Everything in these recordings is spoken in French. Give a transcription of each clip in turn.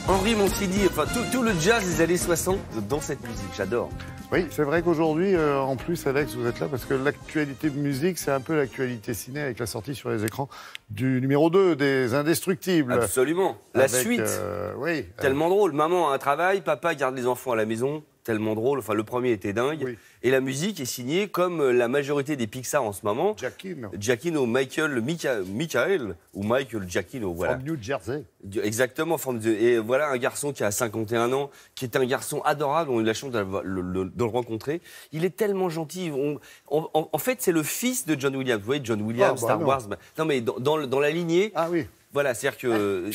Henri Mancini, enfin tout le jazz des années 60 dans cette musique, j'adore. Oui, c'est vrai qu'aujourd'hui, en plus, Alex, vous êtes là parce que l'actualité musique, c'est un peu l'actualité ciné avec la sortie sur les écrans du numéro 2 des Indestructibles. Absolument. La suite. Oui. Tellement drôle. Maman a un travail, papa garde les enfants à la maison. Tellement drôle. Enfin, le premier était dingue. Oui. Et la musique est signée comme la majorité des Pixar en ce moment. Giacchino, Michael ou Michael Giacchino. Voilà. From New Jersey. Exactement. Et voilà un garçon qui a 51 ans, qui est un garçon adorable. On a eu la chance de le rencontrer. Il est tellement gentil. En fait, c'est le fils de John Williams. Vous voyez, John Williams, Star Wars. Non, mais dans la lignée. Ah oui. Voilà, c'est-à-dire que...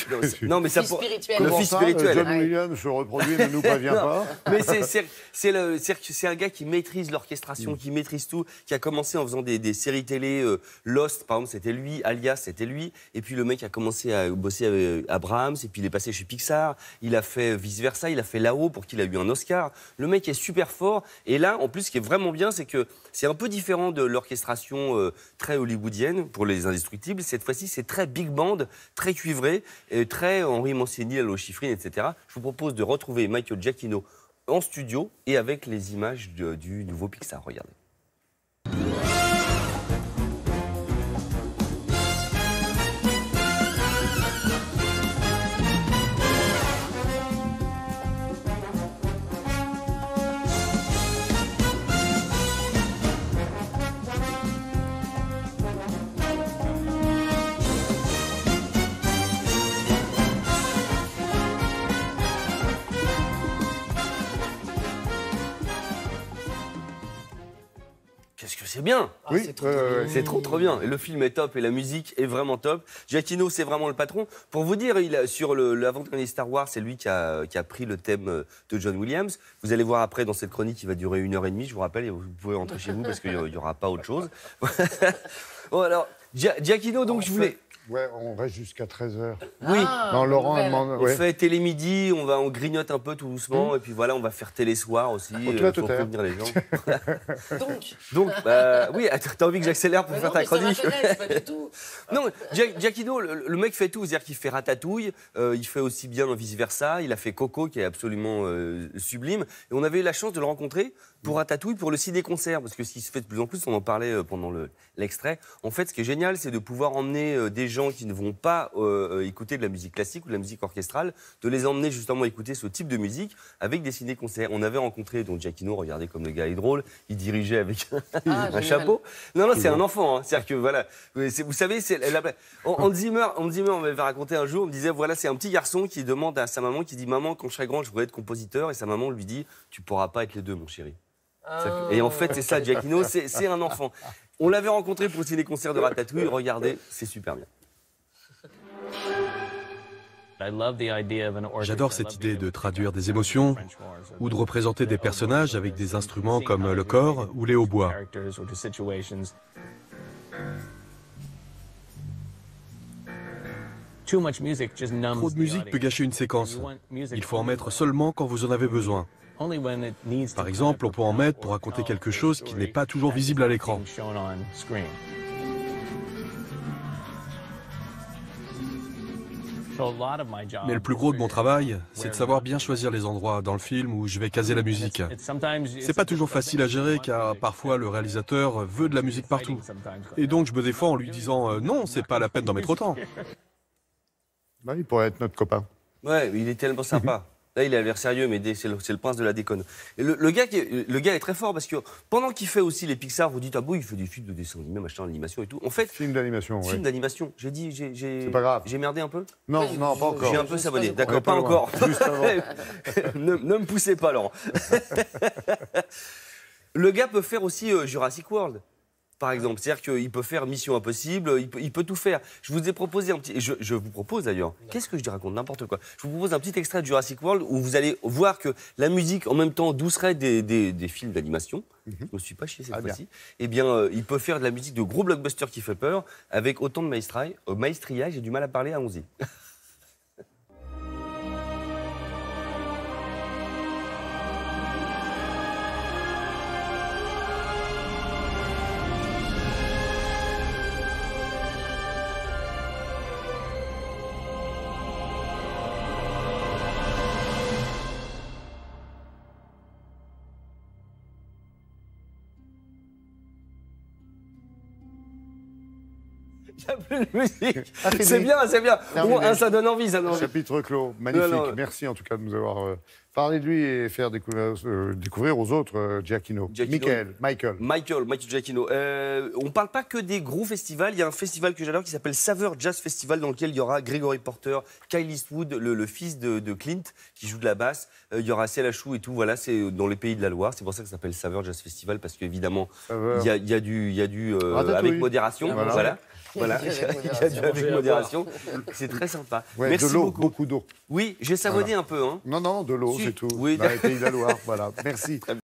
non, mais ça le fils spirituel. Le fils spirituel. John Williams se reproduit, ne nous prévient pas. Mais c'est un gars qui maîtrise l'orchestration, qui maîtrise tout, qui a commencé en faisant des séries télé. Lost, par exemple, c'était lui. Alias, c'était lui. Et puis le mec a commencé à bosser avec Abrams, et puis il est passé chez Pixar. Il a fait vice-versa, il a fait là-haut pour qu'il ait eu un Oscar. Le mec est super fort. Et là, en plus, ce qui est vraiment bien, c'est que c'est un peu différent de l'orchestration très hollywoodienne pour les Indestructibles. Cette fois-ci, c'est très big band, très cuivré, et très Henri Mancini, Lalo Schifrin, etc. Je vous propose de retrouver Michael Giacchino en studio et avec les images du nouveau Pixar. Regardez. Qu'est-ce que c'est bien! Oui, c'est trop bien. Et le film est top et la musique est vraiment top. Giacchino, c'est vraiment le patron. Pour vous dire, sur l'avant-dernier Star Wars, c'est lui qui a pris le thème de John Williams. Vous allez voir après dans cette chronique qui va durer 1h30, je vous rappelle, et vous pouvez rentrer chez vous parce qu'il n'y aura pas autre chose. Bon, alors, Giacchino, donc je voulais... Ouais, on reste jusqu'à 13h. Oui. Non, Laurent demande... On fait télé-midi, on grignote un peu tout doucement, et puis voilà, on va faire télé-soir aussi, pour prévenir les gens. Donc, oui, t'as envie que j'accélère pour faire ta chronique? Pas du tout. Non, Giacchino, le mec fait tout, c'est-à-dire qu'il fait Ratatouille, il fait aussi bien vice-versa, il a fait Coco, qui est absolument sublime, et on avait eu la chance de le rencontrer pour Ratatouille, pour le ciné-concert, parce que ce qui se fait de plus en plus, on en parlait pendant l'extrait, en fait, ce qui est génial, c'est de pouvoir emmener des gens qui ne vont pas écouter de la musique classique ou de la musique orchestrale, de les emmener justement écouter ce type de musique avec des ciné-concerts. On avait rencontré donc Giacchino, regardez comme le gars est drôle, il dirigeait avec un chapeau. Non, c'est un enfant, hein. C'est-à-dire que voilà, vous savez, Hans Zimmer m'avait raconté un jour, on me disait voilà, c'est un petit garçon qui demande à sa maman, qui dit maman, quand je serai grand, je voudrais être compositeur, et sa maman lui dit tu pourras pas être les deux, mon chéri. Et en fait, c'est ça, Giacchino, c'est un enfant. On l'avait rencontré pour le ciné-concert de Ratatouille, regardez, c'est super bien. J'adore cette idée de traduire des émotions ou de représenter des personnages avec des instruments comme le cor ou les hautbois. Trop de musique peut gâcher une séquence. Il faut en mettre seulement quand vous en avez besoin. Par exemple, on peut en mettre pour raconter quelque chose qui n'est pas toujours visible à l'écran. Mais le plus gros de mon travail, c'est de savoir bien choisir les endroits dans le film où je vais caser la musique. C'est pas toujours facile à gérer car parfois le réalisateur veut de la musique partout. Et donc je me défends en lui disant non, c'est pas la peine d'en mettre autant. Bah, il pourrait être notre copain. Ouais, il est tellement sympa. Là, il a l'air sérieux, mais c'est le prince de la déconne. Et le gars est très fort parce que pendant qu'il fait aussi les Pixar, vous dites ah bon, il fait des films de dessin animé, machin, d'animation et tout. En fait, film d'animation. Film d'animation. C'est pas grave. J'ai merdé un peu. Non, pas encore. J'ai un peu savonné. D'accord, pas encore. Juste avant. ne me poussez pas, Laurent. Le gars peut faire aussi Jurassic World. Par exemple, c'est-à-dire qu'il peut faire Mission Impossible, il peut tout faire. Je vous ai proposé un petit... Je vous propose d'ailleurs, qu'est-ce que je raconte? N'importe quoi. Je vous propose un petit extrait de Jurassic World où vous allez voir que la musique, en même temps, doucerait des films d'animation. Je ne me suis pas chié cette fois-ci. Eh bien, il peut faire de la musique de gros blockbusters qui fait peur avec autant de maestria. J'ai du mal à parler, allons-y. Il n'y a plus de musique. Ah, fini. C'est bien, c'est bien. Terminé. Ça donne envie, ça donne envie. Chapitre clos, magnifique. Non, non. Merci en tout cas de nous avoir parlé de lui et faire découvrir aux autres Giacchino. Michael. Michael Giacchino. On ne parle pas que des gros festivals. Il y a un festival que j'adore qui s'appelle Saveur Jazz Festival dans lequel il y aura Gregory Porter, Kyle Eastwood, le fils de Clint qui joue de la basse. Il y aura Célachou et tout. Voilà, c'est dans les pays de la Loire. C'est pour ça que ça s'appelle Saveur Jazz Festival parce qu'évidemment, il y a du avec modération. Voilà, il y a du avec modération. C'est très sympa. Ouais, Merci de l'eau, beaucoup. beaucoup d'eau. Oui, j'ai savonné un peu. Hein. Non, de l'eau, c'est tout. Oui. Dans les pays de la Loire, voilà. Merci.